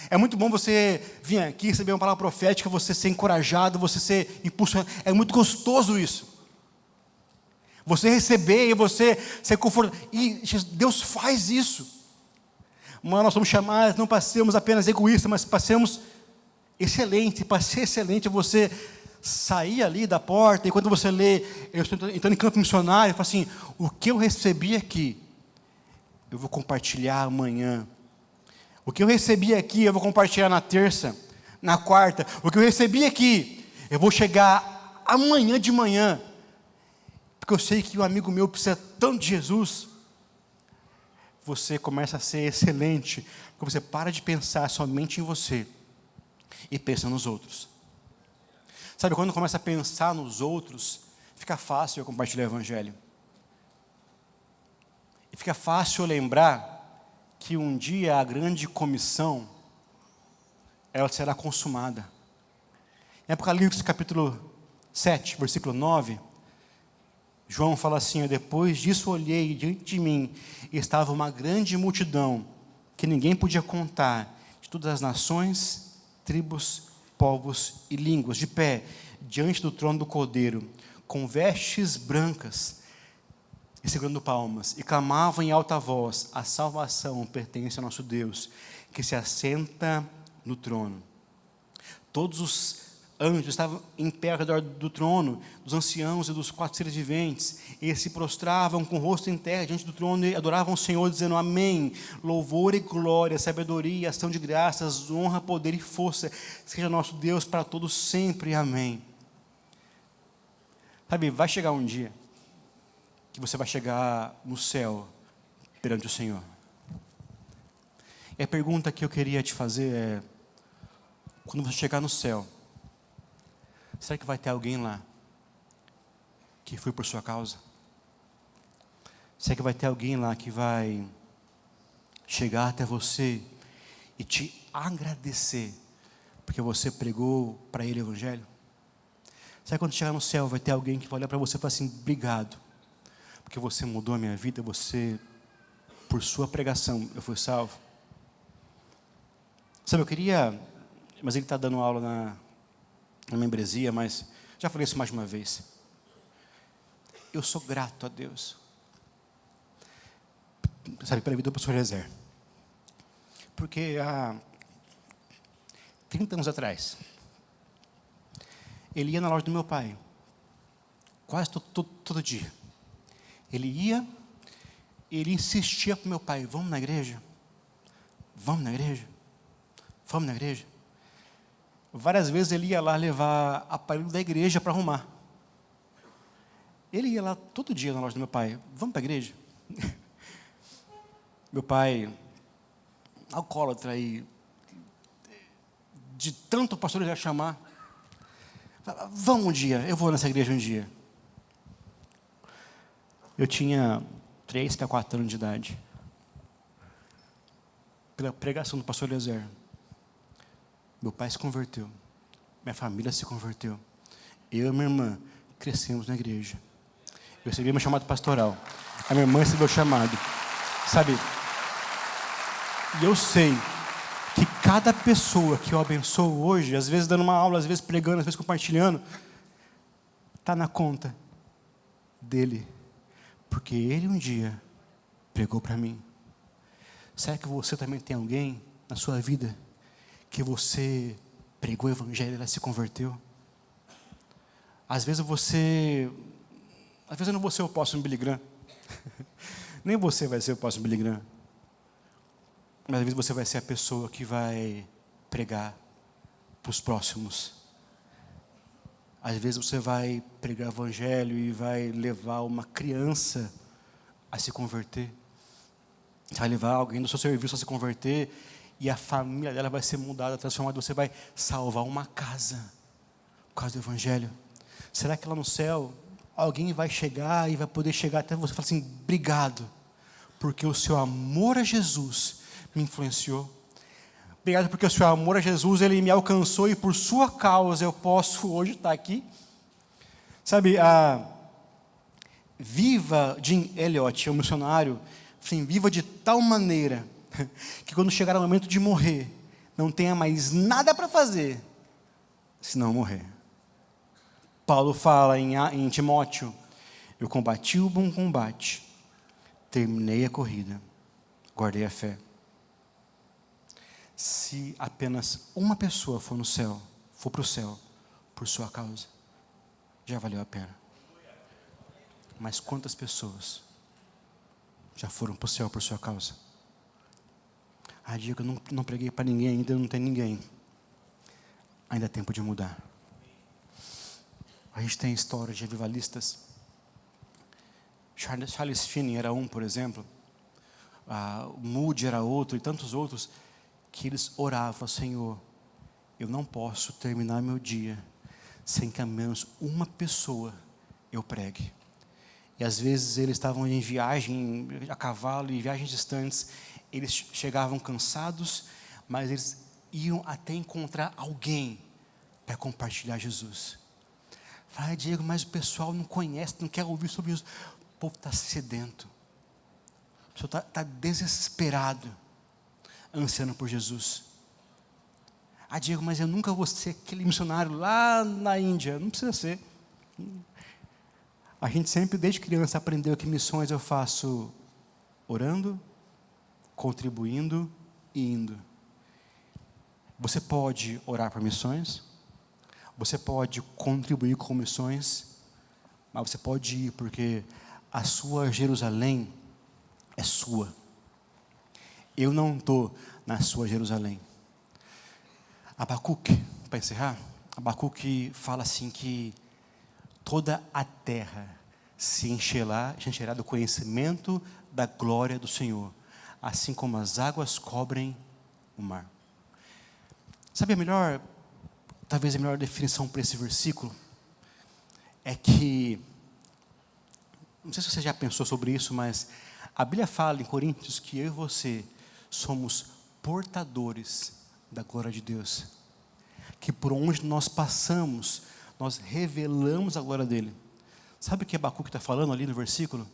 É muito bom você vir aqui, receber uma palavra profética, você ser encorajado, você ser impulsionado, é muito gostoso isso. Você receber e você ser confortado, e Deus faz isso. Mas nós somos chamados não para sermos apenas egoístas, mas para sermos excelentes. Para ser excelente, você sair ali da porta, e quando você lê, eu estou entrando em campo missionário, fala assim: o que eu recebi aqui, eu vou compartilhar amanhã. O que eu recebi aqui, eu vou compartilhar na terça, na quarta. O que eu recebi aqui, eu vou chegar amanhã de manhã, porque eu sei que um amigo meu precisa tanto de Jesus. Você começa a ser excelente, porque você para de pensar somente em você e pensa nos outros. Sabe, quando começa a pensar nos outros, fica fácil eu compartilhar o Evangelho. E fica fácil eu lembrar que um dia a grande comissão, ela será consumada. Em Apocalipse capítulo 7, versículo 9, João fala assim: depois disso olhei, e diante de mim estava uma grande multidão, que ninguém podia contar, de todas as nações, tribos, povos e línguas, de pé, diante do trono do Cordeiro, com vestes brancas, e segurando palmas, e clamavam em alta voz: a salvação pertence ao nosso Deus, que se assenta no trono. Todos os anjos estavam em pé ao redor do trono, dos anciãos e dos 4 seres viventes, e se prostravam com o rosto em terra diante do trono e adoravam o Senhor, dizendo: amém, louvor e glória, sabedoria, ação de graças, honra, poder e força, seja nosso Deus para todos sempre, amém. Sabe, vai chegar um dia que você vai chegar no céu perante o Senhor. E a pergunta que eu queria te fazer é: quando você chegar no céu, será que vai ter alguém lá que foi por sua causa? Será que vai ter alguém lá que vai chegar até você e te agradecer porque você pregou para ele o Evangelho? Será que quando chegar no céu vai ter alguém que vai olhar para você e falar assim: obrigado, porque você mudou a minha vida, por sua pregação, eu fui salvo? Sabe, eu queria, mas ele está dando aula na membresia, mas já falei isso mais de uma vez. Eu sou grato a Deus, sabe, pela vida do pastor Eliezer. Porque há 30 anos atrás, ele ia na loja do meu pai, quase todo dia. Ele ia, ele insistia para o meu pai: vamos na igreja? Vamos na igreja? Vamos na igreja? Várias vezes ele ia lá levar aparelho da igreja para arrumar. Ele ia lá todo dia na loja do meu pai: vamos para a igreja? Meu pai, alcoólatra, e de tanto o pastor ia chamar: vamos um dia, eu vou nessa igreja um dia. Eu tinha 3 para 4 anos de idade. Pela pregação do pastor Eliezer, Meu pai se converteu. Minha família se converteu. Eu e minha irmã crescemos na igreja. Eu recebi meu chamado pastoral. A minha irmã recebeu o chamado. Sabe? E eu sei que cada pessoa que eu abençoo hoje, às vezes dando uma aula, às vezes pregando, às vezes compartilhando, está na conta dele. Porque ele um dia pregou para mim. Será que você também tem alguém na sua vida que você pregou o evangelho e ela se converteu? Às vezes eu não vou ser o próximo Billy Graham. Nem você vai ser o próximo Billy Graham. Mas às vezes você vai ser a pessoa que vai pregar para os próximos. Às vezes você vai pregar o evangelho e vai levar uma criança a se converter. Você vai levar alguém do seu serviço a se converter e a família dela vai ser mudada, transformada. Você vai salvar uma casa por causa do evangelho. Será que lá no céu alguém vai chegar e vai poder chegar até você e falar assim: obrigado, porque o seu amor a Jesus me influenciou. Obrigado porque o seu amor a Jesus, ele me alcançou e por sua causa eu posso hoje estar aqui. Sabe, viva Jim Elliot, um missionário, assim, viva de tal maneira que quando chegar o momento de morrer, não tenha mais nada para fazer, senão morrer. Paulo fala em Timóteo: eu combati o bom combate, terminei a corrida, guardei a fé. Se apenas uma pessoa for para o céu, por sua causa, já valeu a pena. Mas quantas pessoas já foram para o céu por sua causa? Diego, eu não preguei para ninguém ainda, não tem ninguém. Ainda é tempo de mudar. A gente tem histórias de revivalistas. Charles Finney era um, por exemplo. Moody era outro, e tantos outros, que eles oravam: Senhor, eu não posso terminar meu dia sem que ao menos uma pessoa eu pregue. E às vezes eles estavam em viagem a cavalo, em viagens distantes, eles chegavam cansados, mas eles iam até encontrar alguém para compartilhar Jesus. Fala: Diego, mas o pessoal não conhece, não quer ouvir sobre isso. O povo está sedento, o pessoal está desesperado, ansiando por Jesus. Diego, mas eu nunca vou ser aquele missionário lá na Índia. Não precisa ser. A gente sempre, desde criança, aprendeu que missões eu faço orando, contribuindo e indo. Você pode orar por missões, você pode contribuir com missões, mas você pode ir, porque a sua Jerusalém é sua. Eu não estou na sua Jerusalém. Abacuque, para encerrar, Abacuque fala assim que toda a terra se encherá do conhecimento da glória do Senhor, assim como as águas cobrem o mar. Sabe talvez a melhor definição para esse versículo é que, não sei se você já pensou sobre isso, mas a Bíblia fala em Coríntios que eu e você somos portadores da glória de Deus, que por onde nós passamos, nós revelamos a glória dele. Sabe o que Abacuque está falando ali no versículo?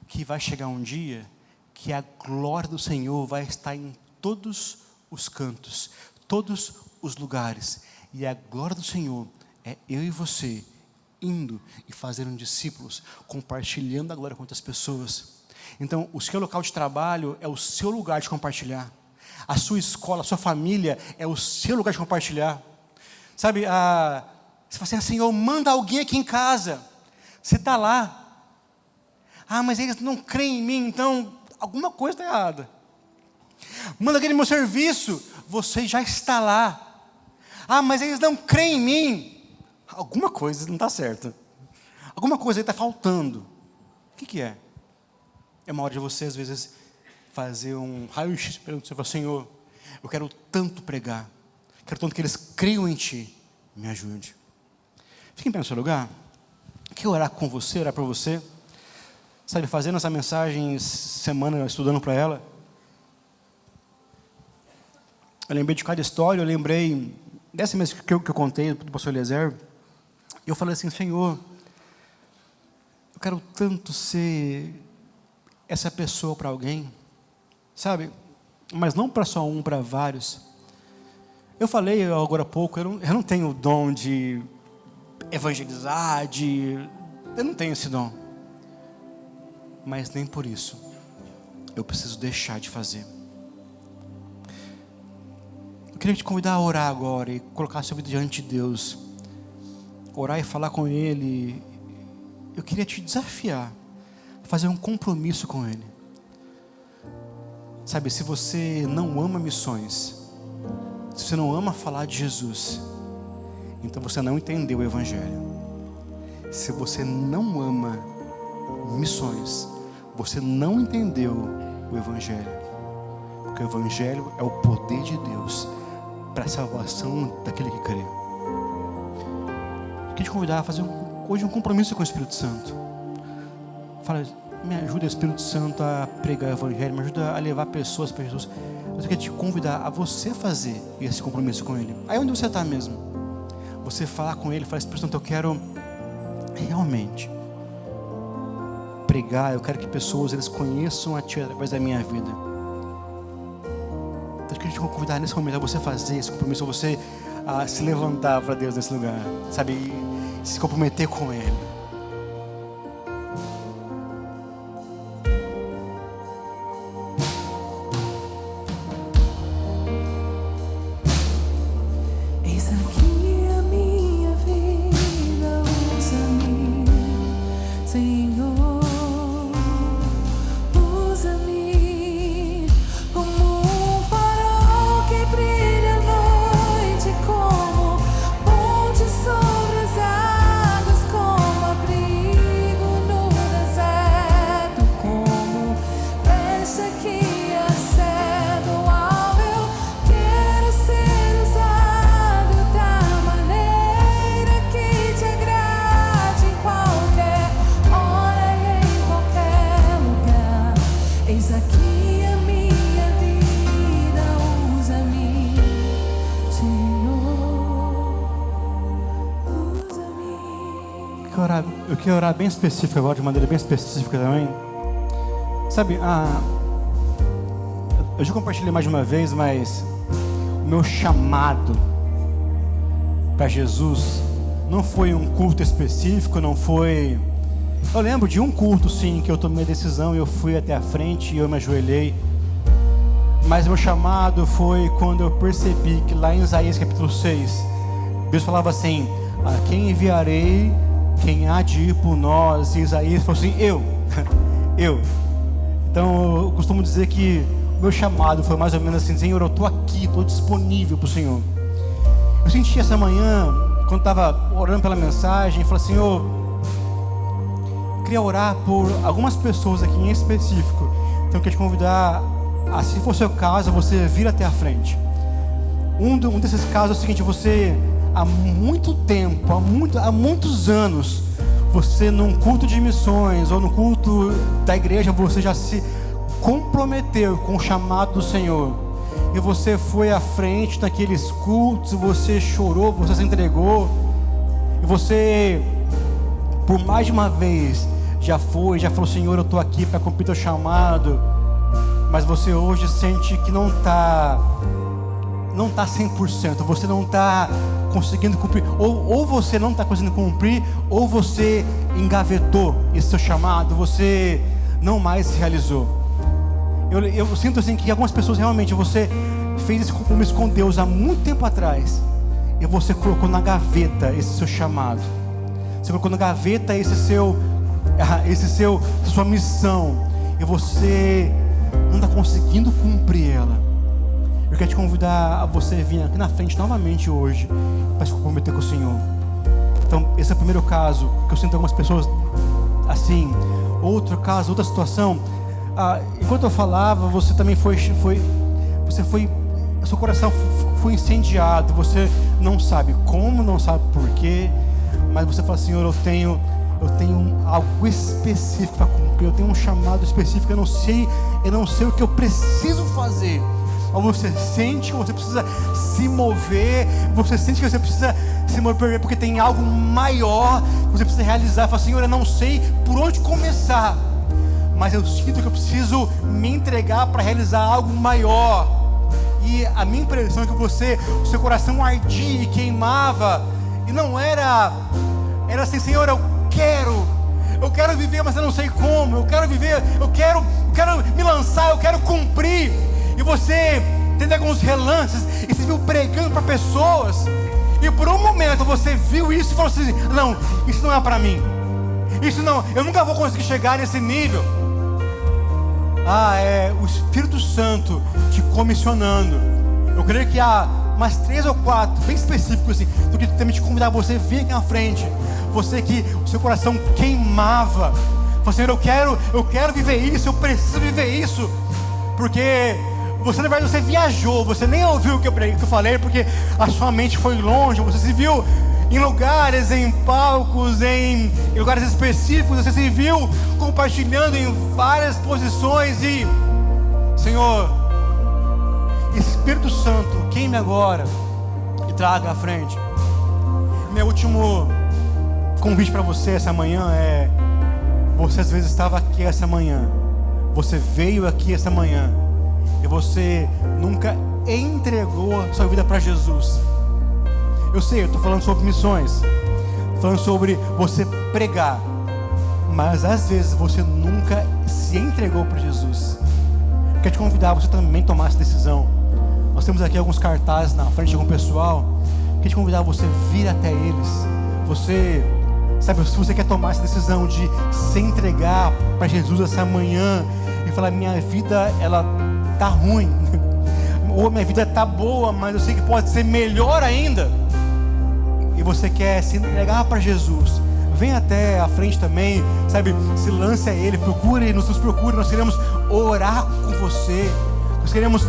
Que vai chegar um dia que a glória do Senhor vai estar em todos os cantos, todos os lugares, e a glória do Senhor é eu e você indo e fazendo discípulos, compartilhando a glória com outras pessoas. Então, o seu local de trabalho é o seu lugar de compartilhar. A sua escola, a sua família é o seu lugar de compartilhar. Sabe, você fala assim: Senhor, manda alguém aqui em casa. Você está lá. Mas eles não creem em mim, então alguma coisa está errada. Manda alguém no meu serviço. Você já está lá. Mas eles não creem em mim. Alguma coisa não está certa. Alguma coisa aí está faltando. O que é? É uma hora de você, às vezes, fazer um raio-x perante você. Senhor, eu quero tanto pregar. Quero tanto que eles creiam em Ti. Me ajude. Fique em pé no seu lugar. Quero orar com você, orar por você. Sabe, fazendo essa mensagem, semana, estudando para ela. Eu lembrei de cada história, eu lembrei dessa vez que eu contei para o pastor Eliezer, eu falei assim: Senhor, eu quero tanto ser essa pessoa para alguém, sabe? Mas não para só um, para vários. Eu falei agora há pouco, eu não tenho o dom de evangelizar, eu não tenho esse dom. Mas nem por isso eu preciso deixar de fazer. Eu queria te convidar a orar agora e colocar a sua vida diante de Deus. Orar e falar com Ele. Eu queria te desafiar a fazer um compromisso com Ele. Sabe, se você não ama missões, se você não ama falar de Jesus, então você não entendeu o Evangelho. Se você não ama missões, você não entendeu o Evangelho. Porque o Evangelho é o poder de Deus para a salvação daquele que crê. Eu queria te convidar a fazer hoje um compromisso com o Espírito Santo. Fala: me ajuda, Espírito Santo, a pregar o Evangelho, me ajuda a levar pessoas para Jesus. Eu queria te convidar a você fazer esse compromisso com Ele. Aí onde você está mesmo, você falar com Ele, falar: Espírito Santo, eu quero realmente pregar, eu quero que pessoas eles conheçam a Ti através da minha vida. Então eu queria te convidar nesse momento a você fazer esse compromisso, a você se levantar para Deus nesse lugar, sabe, e se comprometer com Ele. Eu quero orar bem específico agora, de maneira bem específica também. Sabe, eu já compartilhei mais de uma vez, mas o meu chamado para Jesus não foi um culto específico, não foi... Eu lembro de um culto, sim, que eu tomei a decisão e eu fui até a frente e eu me ajoelhei. Mas meu chamado foi quando eu percebi que lá em Isaías capítulo 6, Deus falava assim: a quem enviarei, quem há de ir por nós? E Isaías falou assim: eu. Então eu costumo dizer que o meu chamado foi mais ou menos assim: Senhor, eu estou aqui, estou disponível para o Senhor. Eu senti essa manhã, quando estava orando pela mensagem, falei: Senhor, eu queria orar por algumas pessoas aqui em específico. Então eu queria te convidar, se for o seu caso, você vir até a frente. Um desses casos é o seguinte: você... há muito tempo, há muitos anos, você num culto de missões ou no culto da igreja, você já se comprometeu com o chamado do Senhor, e você foi à frente naqueles cultos, você chorou, você se entregou, e você por mais de uma vez já falou: Senhor, eu estou aqui para cumprir teu chamado, mas você hoje sente que não está 100%, você não está conseguindo cumprir, ou você não está conseguindo cumprir, ou você engavetou esse seu chamado, você não mais se realizou. Eu sinto assim que algumas pessoas realmente, você fez esse compromisso com Deus há muito tempo atrás, e você colocou na gaveta esse seu chamado, você colocou na gaveta sua missão, e você não está conseguindo cumprir ela. Eu quero te convidar a você vir aqui na frente novamente hoje para se comprometer com o Senhor. Então, esse é o primeiro caso que eu sinto algumas pessoas assim. Outro caso, outra situação. Enquanto eu falava, você também seu coração foi incendiado. Você não sabe como, não sabe porquê, mas você fala: Senhor, eu tenho algo específico para cumprir. Eu tenho um chamado específico. Eu não sei o que eu preciso fazer, mas você sente que você precisa se mover, você sente que você precisa se mover porque tem algo maior que você precisa realizar. Fala, Senhor, eu não sei por onde começar, mas eu sinto que eu preciso me entregar para realizar algo maior. E a minha impressão é que o seu coração ardia e queimava, e não era assim, Senhor, eu quero viver, mas eu não sei como. Eu quero viver, eu quero me lançar, eu quero cumprir. E você teve alguns relances e se viu pregando para pessoas, e por um momento você viu isso e falou assim: não, isso não é para mim, isso não, eu nunca vou conseguir chegar nesse nível. É o Espírito Santo te comissionando. Eu creio que há umas 3 ou 4 bem específicos assim, do que também te convidar você vir aqui na frente. Você que o seu coração queimava, falou: Senhor, eu quero viver isso, eu preciso viver isso. Porque você, na verdade, você viajou, você nem ouviu o que eu falei, porque a sua mente foi longe. Você se viu em lugares, em palcos, em lugares específicos. Você se viu compartilhando em várias posições. E, Senhor, Espírito Santo, queime agora e traga à frente. Meu último convite para você essa manhã é: você às vezes estava aqui essa manhã, você veio aqui essa manhã, e você nunca entregou a sua vida para Jesus. Eu sei, eu estou falando sobre missões, falando sobre você pregar, mas às vezes você nunca se entregou para Jesus. Eu quero te convidar a você também tomar essa decisão. Nós temos aqui alguns cartazes na frente com o pessoal. Eu quero te convidar a você vir até eles. Você, sabe, se você quer tomar essa decisão de se entregar para Jesus essa manhã e falar: minha vida, ela tá ruim, ou minha vida tá boa, mas eu sei que pode ser melhor ainda, e você quer se entregar para Jesus, vem até a frente também, sabe, se lance a Ele, nos procure. Nós queremos orar com você, nós queremos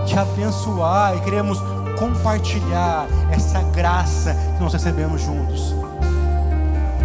te abençoar e queremos compartilhar essa graça que nós recebemos juntos.